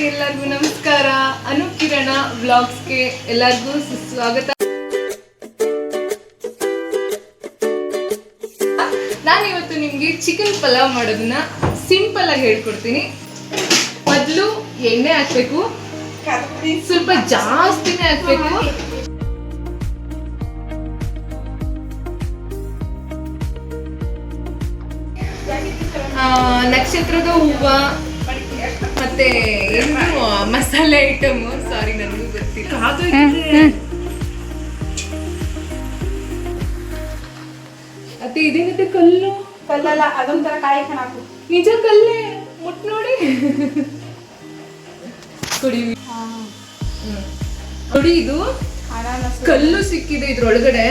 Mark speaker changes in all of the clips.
Speaker 1: ಎಲ್ಲರಿಗೂ ನಮಸ್ಕಾರ. ಅನುಕಿರಣ ವ್ಲಾಗ್ಸ್ಗೆ ಎಲ್ಲರಿಗೂ ಸುಸ್ವಾಗತ. ನಾನಿವತ್ತು ನಿಮಗೆ ಚಿಕನ್ ಪಲಾವ್ ಮಾಡೋದನ್ನ ಸಿಂಪಲ್ ಆಗಿ ಹೇಳ್ಕೊಡ್ತೀನಿ. ಮೊದಲು ಎಣ್ಣೆ ಹಾಕ್ಬೇಕು, ಸ್ವಲ್ಪ ಜಾಸ್ತಿನೇ ಹಾಕ್ಬೇಕು. ನಕ್ಷತ್ರದ ಹೂವ ಮತ್ತೆ ಏನು ಮಸಾಲೆ ಐಟಮ್, ಸಾರಿ ನನಗೂ ಗೊತ್ತಿಲ್ಲ. ಮತ್ತೆ ಇದೇನಿದೆ ಕಲ್ಲು?
Speaker 2: ಕಲ್ಲಲ್ಲ, ಅದೊಂಥರ ಕಾಯಿ ಹಾಕು.
Speaker 1: ನಿಜ ಕಲ್ಲೇ, ಮುಟ್ ನೋಡಿ. ಕೊಡಿ ನೋಡಿ, ಇದು ಕಲ್ಲು ಸಿಕ್ಕಿದೆ ಇದ್ರೊಳಗಡೆ,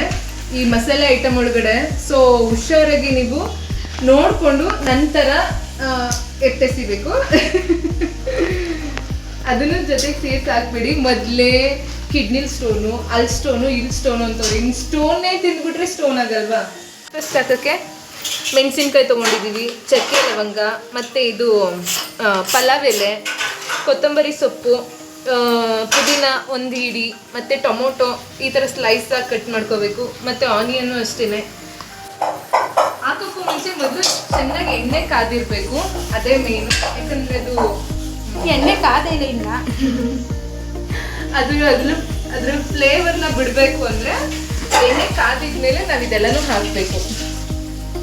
Speaker 1: ಈ ಮಸಾಲೆ ಐಟಮ್ ಒಳಗಡೆ. ಸೊ ಹುಷಾರಾಗಿ ನೀವು ನೋಡ್ಕೊಂಡು ನಂತರ ಎತ್ತಿಸಬೇಕು. ಅದನ್ನು ಜೊತೆಗೆ ಸೇರ್ಸಿ ಹಾಕ್ಬಿಡಿ. ಮೊದಲೇ ಕಿಡ್ನಿ ಸ್ಟೋನು, ಅಲ್ಲಿ ಸ್ಟೋನು, ಇಲ್ಲಿ ಸ್ಟೋನು ಅಂತವ್ರು. ಇನ್ನು ಸ್ಟೋನ್ನೇ ತಿಂದ್ಬಿಟ್ರೆ ಸ್ಟೋನ್ ಆಗಲ್ವಾ? ಫಸ್ಟ್ ಹಾಕೋಕ್ಕೆ ಮೆಣಸಿನ್ಕಾಯಿ ತೊಗೊಂಡಿದ್ದೀವಿ, ಚಕ್ಕೆ ಲವಂಗ, ಮತ್ತು ಇದು ಪಲಾವ್ ಎಲೆ, ಕೊತ್ತಂಬರಿ ಸೊಪ್ಪು, ಪುದೀನ ಒಂದು ಹಿಡಿ, ಮತ್ತು ಟೊಮೊಟೊ ಈ ಥರ ಸ್ಲೈಸಾಗಿ ಕಟ್ ಮಾಡ್ಕೋಬೇಕು. ಮತ್ತು ಆನಿಯನ್ನು ಅಷ್ಟೇ ಹಾಕೋಕ್ಕೂ ಮುಂಚೆ ಮೊದಲು ಚೆನ್ನಾಗಿ ಎಣ್ಣೆ ಕಾದಿರಬೇಕು, ಅದೇ ಮೇನು. ಯಾಕಂದರೆ ಅದು
Speaker 2: ಎಣ್ಣೆ ಕಾದಿಲ್ಲ ಇನ್ನ,
Speaker 1: ಅದ್ರ ಫ್ಲೇವರ್ನ ಬಿಡಬೇಕು ಅಂದರೆ ಎಣ್ಣೆ ಕಾದಿದ್ಮೇಲೆ ನಾವು ಇದೆಲ್ಲನೂ ಹಾಕಬೇಕು.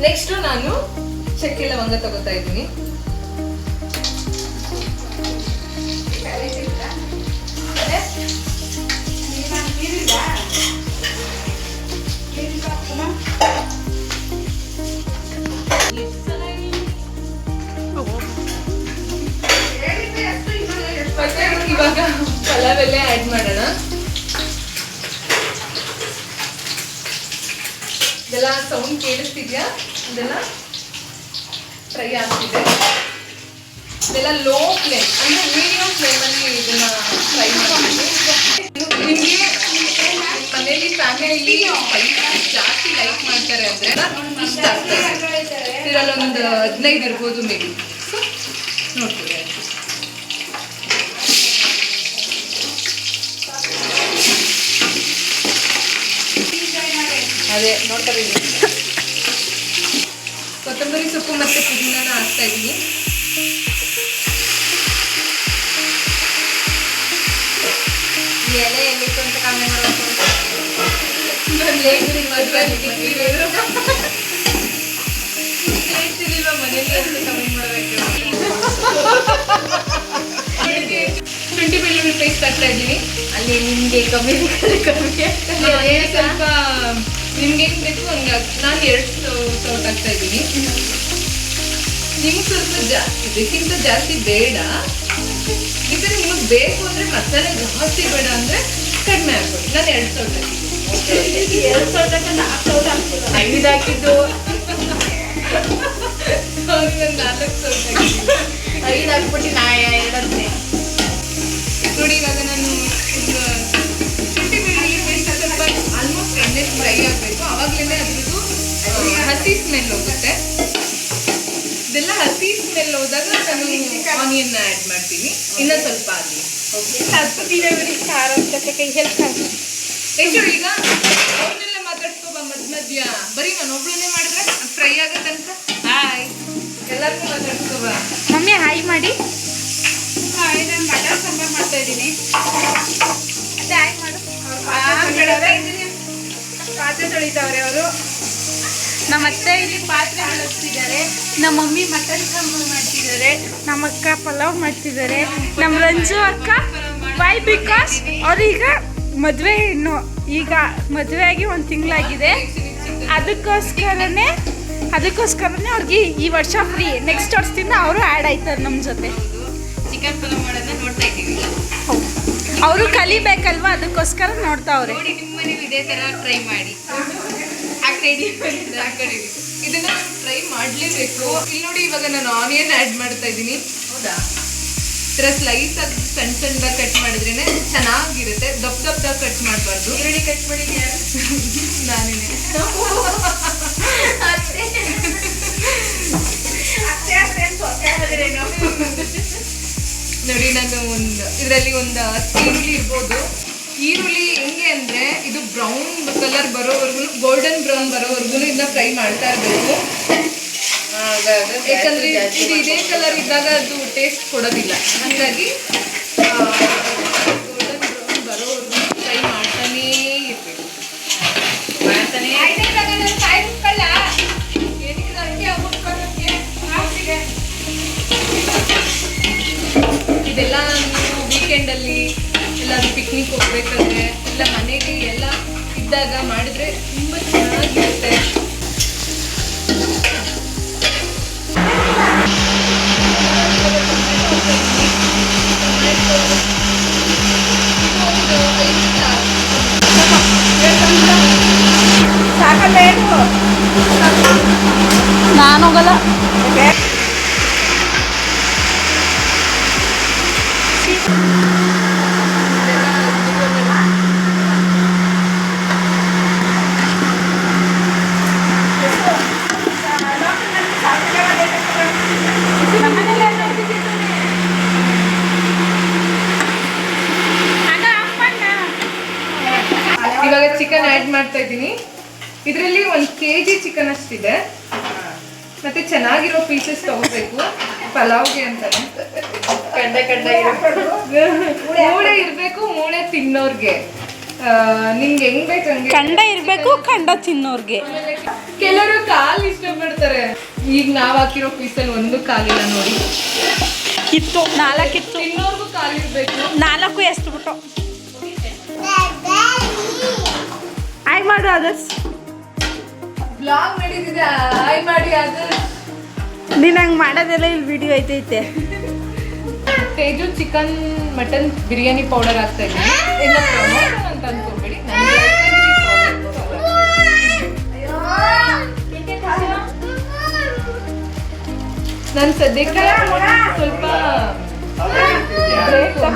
Speaker 1: ನೆಕ್ಸ್ಟು ನಾನು ಚಕ್ಕೆ ಲವಂಗ ತಗೋತಾ ಇದ್ದೀನಿ. ಮತ್ತೆ ಇವಾಗ ಪಲಾವ್ ಎಲೆ ಆ್ಯಡ್ ಮಾಡೋಣ. ಇದೆಲ್ಲ ಸೌಂಡ್ ಕೇಳಿಸ್ತಿದ್ಯಾ? ಇದೆಲ್ಲ ಫ್ರೈ ಆಗ್ತಿದೆ. ಇದೆಲ್ಲ ಲೋ ಫ್ಲೇಮ್ ಅಂದರೆ ಮೀಡಿಯಂ ಫ್ಲೇಮಲ್ಲಿ ಇದನ್ನ ಫ್ರೈ ಮಾಡ್ತೀವಿ. ನಿಮಗೆ ಮನೇಲಿ ಫ್ಯಾಮಿಲಿ ಜಾಸ್ತಿ ಲೈಕ್ ಮಾಡ್ತಾರೆ ಅಂದರೆ ಇಷ್ಟ ಆಗ್ತದೆ. ಇದರಲ್ಲೊಂದು 15 ಇರ್ಬೋದು ಮೇಬಿ. ಸೊ ನೋಡ್ತೀವಿ. ಅದೇ ನೋಡ್ತಾರೆ. ಕೊತ್ತಂಬರಿ ಸೊಪ್ಪು ಮತ್ತು ಪುದೀನ ಹಾಕ್ತಾ ಇದ್ದೀನಿ.
Speaker 2: ಎಲೆ ಎಲ್ಲಿತ್ತು ಅಂತ ಕಮ್ಮಿ ಮಾಡಬೇಕು.
Speaker 1: ಹೇಳ್ತಿರ್ಲಿಲ್ವ ಮನೇಲಿ ಅಂತ ಕಮ್ಮಿ ಮಾಡಬೇಕು. ಶುಂಠಿ ಬೆಳ್ಳುಳ್ಳಿ ಪೇಸ್ಟ್ ಹಾಕ್ತಾ ಇದ್ದೀನಿ.
Speaker 2: ಅಲ್ಲಿ ನಿಮಗೆ ಕಮ್ಮಿ ಕಮ್ಮಿ
Speaker 1: ಸ್ವಲ್ಪ ನಿಮ್ಗೆ ಹೆಂಗ್ ಬೇಕು ಹಂಗೆ. ನಾನು 2 ಸೌಟ್ ಹಾಕ್ತಾ ಇದ್ದೀನಿ. ನಿಮ್ಗೆ ಸ್ವಲ್ಪ ಇದಕ್ಕಿಂತ ಜಾಸ್ತಿ ಬೇಡ. ಬೇಕಾದ್ರೆ ನಿಮಗೆ ಬೇಕು ಅಂದರೆ ಮಸಾಲೆ ಜಾಸ್ತಿ ಬೇಡ ಅಂದರೆ ಕಡಿಮೆ ಹಾಕ್ಬೋದು. ನಾನು 2 ಸೌಟ್ ಹಾಕಿದ್ದೀನಿ.
Speaker 2: 2 ಸೌಟ್ ಹಾಕೊಂಡು 4 ಸೌಟ್ ಹಾಕ್ಬೋದು. 5 ಹಾಕಿದ್ದು
Speaker 1: 4 ಸೌಟ್ ಹಾಕಿದ್ದೀನಿ.
Speaker 2: 5 ಹಾಕ್ಬಿಟ್ಟು ನಾ 2
Speaker 1: ನೋಡಿ. ಇವಾಗ ನಾನು ಶುಂಠಿ ಬೆಳ್ಳುಳ್ಳಿ ಪೇಸ್ಟ್ ಸ್ವಲ್ಪ ಆಲ್ಮೋಸ್ಟ್ ಎಣ್ಣೆ ಫ್ರೈ ಆಗಬೇಕು. ಆವಾಗಲೇ ಅದ್ರದ್ದು ಹಸಿ ಸ್ಮೆಲ್ ಹೋಗುತ್ತೆ. ಇದೆಲ್ಲ ಹಸಿ ಸ್ಮೆಲ್ ಹೋದಾಗ ನಾನು ಆನಿಯನ್ ಆ್ಯಡ್ ಮಾಡ್ತೀನಿ. ಇನ್ನೂ ಸ್ವಲ್ಪ ಆಗಲಿ.
Speaker 2: ಖಾರ ಕೈ ಹೆಲ್ಪ್
Speaker 1: ಎಷ್ಟು ಈಗ ಅವ್ರನ್ನೆಲ್ಲ ಮಾತಾಡ್ಸ್ಕೊಬ ಮಧ್ಯ ಬರೀ ನಾನು ಒಬ್ಳನ್ನೇ ಮಾಡಿದ್ರೆ ಫ್ರೈ ಆಗತ್ತಂತ. ಹಾಯ್ ಎಲ್ಲರಿಗೂ ಮಾತಾಡ್ಸ್ಕೊಬ.
Speaker 2: ಮಮ್ಮಿ ಹಾಯ್ ಮಾಡಿ.
Speaker 3: ನಾನು ಮಟನ್ ಸಾಂಬಾರು ಮಾಡ್ತಾ ಇದ್ದೀನಿ.
Speaker 2: ಅದೇ ಹಾಯ್ ಮಾಡು.
Speaker 3: ಪಾತ್ರೆ ತೊಳಿತಾವ್ರೆ ಅವರು.
Speaker 2: ನಮ್ಮ ಅತ್ತೆ
Speaker 3: ಇಲ್ಲಿ ಪಾತ್ರೆ ಬಳಸ್ತಿದ್ದಾರೆ. ನಮ್ಮ ಮಮ್ಮಿ ಮಟನ್ ಸಾಂಬಾರು ಮಾಡ್ತಿದ್ದಾರೆ. ನಮ್ಮ ಅಕ್ಕ ಪಲಾವ್ ಮಾಡ್ತಿದ್ದಾರೆ. ನಮ್ಮ ರಂಜು ಅಕ್ಕ ವೈ ಬಿಕಾಸ್ ಅವ್ರೀಗ ಮದುವೆ ಹೆಣ್ಣು, ಈಗ ಮದುವೆ ಆಗಿ 1 ತಿಂಗಳಾಗಿದೆ. ಅದಕ್ಕೋಸ್ಕರನೇ ಅವ್ರಿಗೆ ಈ ವರ್ಷ ಫ್ರೀ. ನೆಕ್ಸ್ಟ್ ವರ್ಷದಿಂದ ಅವರು ಆ್ಯಡ್ ಆಯ್ತಾರೆ ನಮ್ಮ ಜೊತೆ.
Speaker 1: ಚಿಕನ್ ಪಲಾವ್ ಮಾಡೋದನ್ನ ನೋಡ್ತಾ ಇದ್ದೀವಿ.
Speaker 3: ಅವರು ಕಲಿಬೇಕಲ್ವಾ, ಅದಕ್ಕೋಸ್ಕರ ನೋಡ್ತಾವ್ರೆ.
Speaker 1: ನೋಡಿ, ನಿಮ್ಮ ಮನೇಲಿ ಇದೇ ಥರ ಟ್ರೈ ಮಾಡಿ. ಇದನ್ನ ಟ್ರೈ ಮಾಡಲೇಬೇಕು. ಇಲ್ಲಿ ನೋಡಿ, ಇವಾಗ ನಾನು ಆನಿಯನ್ ಆ್ಯಡ್ ಮಾಡ್ತಾ ಇದ್ದೀನಿ. ಹೌದಾ? ಈ ಥರ ಸ್ಲೈಸ್ ಆಗಿ ಸಣ್ಣ ಸಣ್ಣದಾಗಿ ಕಟ್ ಮಾಡಿದ್ರೇ ಚೆನ್ನಾಗಿರುತ್ತೆ. ದಪ್ಪ ಕಟ್ ಮಾಡಬಾರ್ದು. ಈರುಳ್ಳಿ ಕಟ್ ಮಾಡಿ ಯಾರು? ನಾನೇನೆ. ನೋಡಿ ನಾನು ಇದರಲ್ಲಿ ಒಂದು 10 ಈರುಳ್ಳಿ ಇರ್ಬೋದು. ಈರುಳ್ಳಿ ಹೆಂಗೆ ಅಂದರೆ ಇದು ಬ್ರೌನ್ ಕಲರ್ ಬರೋವರೆಗೂ, ಗೋಲ್ಡನ್ ಬ್ರೌನ್ ಬರೋವರೆಗೂ ಇದನ್ನ ಫ್ರೈ ಮಾಡ್ತಾ ಇರಬೇಕು. ಯಾಕಂದರೆ ಇದು ಇದೇ ಕಲರ್ ಇದ್ದಾಗ ಅದು ಟೇಸ್ಟ್ ಕೊಡೋದಿಲ್ಲ. ಹಾಗಾಗಿ ಗೋಲ್ಡನ್ ಬ್ರೌನ್ ಬರೋವರೆಗೂ ಫ್ರೈ ಮಾಡ್ತಾನೇ ಇರಬೇಕು. ಇದೆಲ್ಲ ನಾನು ವೀಕೆಂಡಲ್ಲಿ ಎಲ್ಲಾದ್ರೂ ಪಿಕ್ನಿಕ್ ಹೋಗ್ಬೇಕಾದ್ರೆ ಇಲ್ಲ ಮನೆಗೆ ಎಲ್ಲ ಇದ್ದಾಗ ಮಾಡಿದ್ರೆ ತುಂಬ ಚೆನ್ನಾಗಿರುತ್ತೆ.
Speaker 3: ಸಾಕಲ್ಲ ಏನು ನಾನು ಹೋಗಲ್ಲ.
Speaker 1: ಇವಾಗ ಚಿಕನ್ ಆ್ಯಡ್ ಮಾಡ್ತಾ ಇದ್ದೀನಿ. ಇದರಲ್ಲಿ 1 kg ಚಿಕನ್ ಅಷ್ಟಿದೆ. ಮತ್ತೆ ಚೆನ್ನಾಗಿರೋ ಪೀಸಸ್ ತಗೋಬೇಕು ಪಲಾವ್ಗೆ ಅಂತಾನೆ. ಮೂಳೆ ಇರಬೇಕು, ಮೂಳೆ ತಿನ್ನೋರ್ಗೆ. ನಿಂಗೆ ಹೆಂಗ್ ಬೇಕು ಹಂಗೆ.
Speaker 3: ಕಂಡ ಇರಬೇಕು, ಕಂಡ ತಿನ್ನೋರ್ಗೆ.
Speaker 1: ಕೆಲವರು ಕಾಲು ಇಷ್ಟಪಡ್ತಾರೆ. ಈಗ ನಾವು ಹಾಕಿರೋ ಪೀಸಲ್ಲಿ ಒಂದು ಕಾಲಿಲ್ಲ ನೋಡಿ.
Speaker 3: ಇತ್ತು 4 ಇತ್ತು.
Speaker 1: ತಿನ್ನೋರ್ಗೂ ಕಾಲಿರ್ಬೇಕು.
Speaker 3: 4 ಎಷ್ಟು ಬಿಟ್ಟು ಆಯ್ ಮಾಡು. ಅದರ್ಸ್
Speaker 1: ಬ್ಲಾಗ್ ನಡೀತಿದೆ, ಆಯ್ ಮಾಡಿ. ಅದು
Speaker 3: ನೀನು ಹಂಗೆ ಮಾಡೋದೆಲ್ಲ ಇಲ್ಲಿ ವಿಡಿಯೋ ಐತೈತೆ.
Speaker 1: Teju chicken mutton biryani powder ಹಾಕ್ತಾ ಇದ್ದೀನಿ. ಇನ್ನು ಪ್ರಮೋಷನ್ ಅಂತ ಅನ್ಕೋಬೇಡಿ, ನಾನು ಸದ್ಯಕ್ಕೆ ಸ್ವಲ್ಪ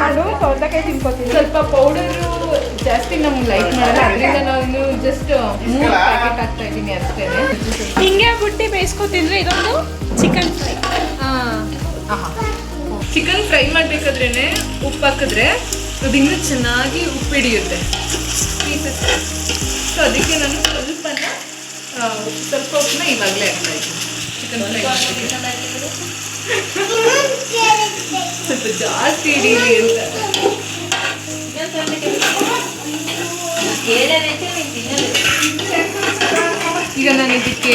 Speaker 3: ಮಾಡು. ಸೌತೆಕಾಯಿ ತಿನ್ಕೋತೀನಿ.
Speaker 1: ಸ್ವಲ್ಪ ಪೌಡರು ಜಾಸ್ತಿ ನಮ್ಗೆ ಲೈಕ್ ಮಾಡಲ್ಲ, ಅದರಿಂದ ನಾನು ಜಸ್ಟ್ 3 ಪ್ಯಾಕೆಟ್ ಹಾಕ್ತಾ ಇದ್ದೀನಿ ಅಷ್ಟೇ.
Speaker 3: ಹಿಂಗೆ ಬುಟ್ಟಿ ಬೇಯಿಸ್ಕೊತಿದ್ರೆ ಇದೊಂದು ಚಿಕನ್ ಫ್ರೈ.
Speaker 1: ಚಿಕನ್ ಫ್ರೈ ಮಾಡಬೇಕಾದ್ರೇ ಉಪ್ಪು ಹಾಕಿದ್ರೆ ಅದು ಇನ್ನೂ ಚೆನ್ನಾಗಿ ಉಪ್ಪು ಹಿಡಿಯುತ್ತೆ ಪೀಸಸ್. ಸೊ ಅದಕ್ಕೆ ನಾನು ಸ್ವಲ್ಪ ಉಪ್ಪನ್ನ ಇವಾಗಲೇ ಹಾಕ್ತಾ ಇದ್ದೀನಿ. ಚಿಕನ್ ಫ್ರೈ ಸ್ವಲ್ಪ ಜಾಸ್ತಿ ಹಿಡೀಲಿ ಅಂತ. ಈಗ ನಾನು ಇದಕ್ಕೆ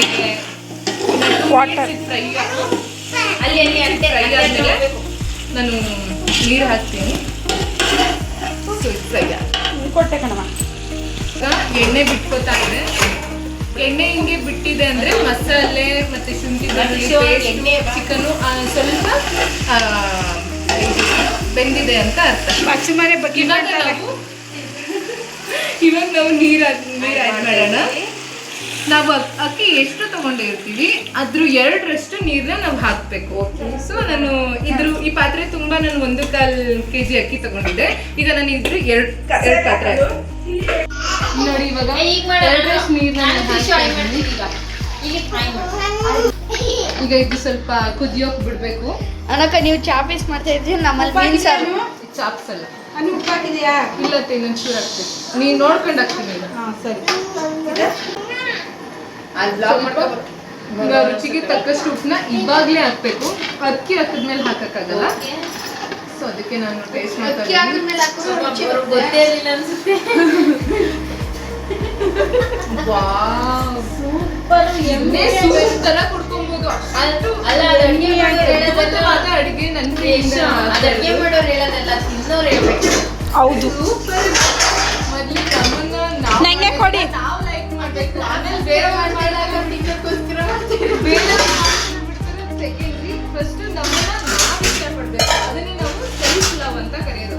Speaker 3: ವಾಟರ್
Speaker 1: ಫ್ರೈ ಆದಮೇಲೆ ನಾನು ನೀರು ಹಾಕ್ತೀನಿ. ಸೊ ಫ್ರೈ
Speaker 3: ಕೊಟ್ಟೆ ಕಣವ.
Speaker 1: ಎಣ್ಣೆ ಬಿಟ್ಕೋತಾ ಇದೆ. ಎಣ್ಣೆ ಹಿಂಗೆ ಬಿಟ್ಟಿದೆ ಅಂದರೆ ಮಸಾಲೆ ಮತ್ತು ಶುಂಠಿ ಬೆಳ್ಳುಳ್ಳಿ ಚಿಕನ್ನು ಸ್ವಲ್ಪ ಬೆಂದಿದೆ ಅಂತ ಅರ್ಥ.
Speaker 3: ಪಚ್ಚಮರೆ ಬಗ್ಗೆ
Speaker 1: ಇವಾಗ ನಾವು ನೀರು ಆ್ಯಡ್ ಮಾಡೋಣ. ನಾವು ಅಕ್ಕಿ ಎಷ್ಟು ತೊಗೊಂಡಿರ್ತೀವಿ ಅದ್ರ 2ರಷ್ಟು ನೀರನ್ನ ನಾವು ಹಾಕಬೇಕು. ಸೊ ನಾನು ಈ ಪಾತ್ರೆ ತುಂಬ ನಾನು 1/4 kg ಅಕ್ಕಿ ತೊಗೊಂಡಿದ್ದೆ. ಈಗ ನಾನು ಇದ್ರ 2 ಪಾತ್ರೆ ನೋಡಿ. ಇವಾಗ 2ರಷ್ಟು ನೀರನ್ನ ಈಗ ಇದು ಸ್ವಲ್ಪ ಕುದಿಯೋಕೆ ಬಿಡಬೇಕು.
Speaker 2: ಅನಕ ನೀವು ಚಾಪೀಸ್ ಮಾಡ್ತಾ ಇದ್ದೀವಿ, ನಮ್ಮಲ್ಲಿ ಮೀನು ಸಾರು.
Speaker 1: ಚಾಪ್ಸ್ ಅಲ್ಲ,
Speaker 3: ಉಪ್ಪು ಹಾಕಿದೆಯಾ?
Speaker 1: ಇಲ್ಲ ಇನ್ನೊಂದು ಚೂರು ಹಾಕ್ಬೇಕು. ನೀನು ನೋಡ್ಕೊಂಡು ಹಾಕ್ತೀನಿ.
Speaker 3: ಹಾಂ ಸರಿ.
Speaker 1: ಈಗ ರುಚಿಗೆ ತಕ್ಕಷ್ಟು ಉಪ್ಪನ್ನ ಇವಾಗಲೇ ಹಾಕ್ಬೇಕು. ಅಕ್ಕಿ ಹಾಕಿದ್ಮೇಲೆ ಹಾಕಕ್ಕಾಗಲ್ಲ. ಸೊ ಅದಕ್ಕೆ ನಾನು ಟೇಸ್ಟ್ ಮಾಡ್ತಾ ಸೂಪರ್ ತರ ಕುಡ್ಕೊಬಹುದು. ಅಡಿಗೆ
Speaker 3: ಹೌದು.
Speaker 1: ಮೊದ್ಲು ನಮ್ಮನ್ನ
Speaker 3: ನಂಗೆ ಕೊಡಿ.
Speaker 1: ನಾವು ಲೈಕ್ ಮಾಡ್ಬೇಕು, ಆಮೇಲೆ ಬೇರೆ ಸೆಕೆಂಡ್ರಿ. ಫಸ್ಟ್ ನಮ್ಮನ್ನ ನಾವು ಇಷ್ಟಪಡ್ಬೇಕು. ಅದನ್ನೇ ನಾವು ಸೆಲ್ಫ್ ಲವ್ ಅಂತ ಕರೆಯೋದು.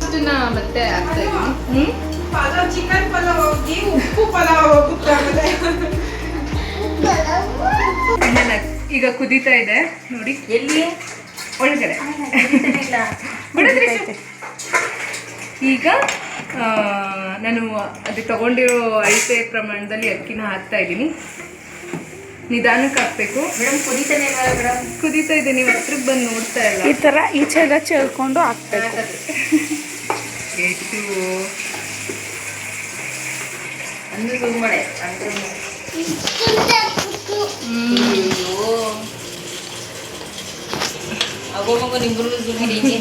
Speaker 1: ಇದನ್ನ ಮತ್ತೆ ಆಗ್ತಾ ಇದ್ದೀನಿ.
Speaker 3: ಚಿಕನ್ ಪಲಾವ್ ಹೋಗಿ ಉಪ್ಪು ಪಲಾವ್ ಹೋಗುತ್ತೆ.
Speaker 1: ಈಗ ಕುದೀತಾ ಇದೆ ನೋಡಿ. ಎಲ್ಲಿ ಒಳಗಡೆ ಈಗ ನಾನು ಅದು ತಗೊಂಡಿರೋ ಅಳತೆ ಪ್ರಮಾಣದಲ್ಲಿ ಅಕ್ಕಿನ ಹಾಕ್ತಾ ಇದ್ದೀನಿ. ನಿಧಾನಕ್ಕೆ ಹಾಕ್ಬೇಕು.
Speaker 4: ಮೇಡಮ್ ಕುದಿತಾನೆ ಇಲ್ವಾ ಮೇಡಮ್?
Speaker 1: ಕುದೀತಾ ಇದೆ, ನೀವು ಹತ್ರಕ್ಕೆ ಬಂದು ನೋಡ್ತಾ ಇಲ್ಲ.
Speaker 3: ಈ ಥರ ಈಚೆ ಎಲ್ಲ ಚೆಲ್ಕೊಂಡು ಹಾಕ್ಬೇಕು.
Speaker 1: ಎಷ್ಟು
Speaker 4: ಅಂದ್ರೆ ಝೂಮ್ ಮಾಡೆ ಅಂದ್ರೆ ಆಗೋ ಮಗ ನಿಮ್ರು ಝೂಮ್ ಮಾಡಿ ಹಿಂಗೆ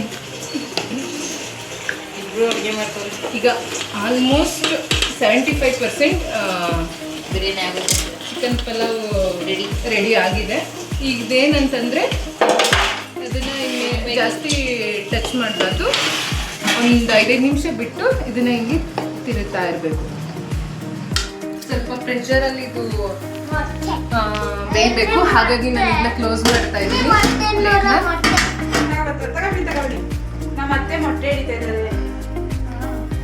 Speaker 4: ಇಬ್ರು ಅಡುಗೆ ಮಾಡ್ತಾರೆ.
Speaker 1: ಈಗ ಆಲ್ಮೋಸ್ಟ್ 75%
Speaker 4: ಬಿರಿಯಾನಿ ಆಗುತ್ತೆ.
Speaker 1: ಚಿಕನ್ ಪಲಾವ್
Speaker 4: ರೆಡಿ
Speaker 1: ರೆಡಿ ಆಗಿದೆ. ಈಗ ಇದೇನಂತಂದರೆ ಅದನ್ನು ಜಾಸ್ತಿ ಟಚ್ ಮಾಡಬಾರ್ದು. ಒಂದು 5 ನಿಮಿಷ ಬಿಟ್ಟು ಇದನ್ನು ಹಿಂಗೆ ತಿರುತ್ತಾ ಇರಬೇಕು. ಸ್ವಲ್ಪ ಪ್ರೆಷರಲ್ಲಿ ಇದು ಬೇಯಬೇಕು. ಹಾಗಾಗಿ ನಾನು ಇದನ್ನ ಕ್ಲೋಸ್ ಮಾಡ್ತಾ ಇದ್ದೀನಿ ಪ್ಲೇಟ್ನ.
Speaker 3: ನಮ್ಮ ಅತ್ತೆ ಮೊಟ್ಟೆ ಹಿಡಿತಾ ಇದ್ದಾರೆ.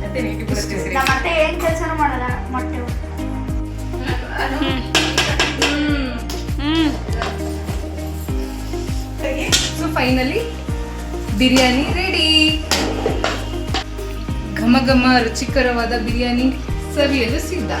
Speaker 1: ಮತ್ತೆ ನೀಟಿ ಬರುತ್ತೆ ಸರಿ.
Speaker 2: ನಮ್ಮ ಅತ್ತೆ ಏನ್ ಕೆಲಸನೂ ಮಾಡಲ್ಲ ಮೊಟ್ಟೆ.
Speaker 1: So finally biryani ready. ಘಮ ಘಮ ರುಚಿಕರವಾದ ಬಿರಿಯಾನಿ ಸವಿಯಲು ಸಿದ್ಧ.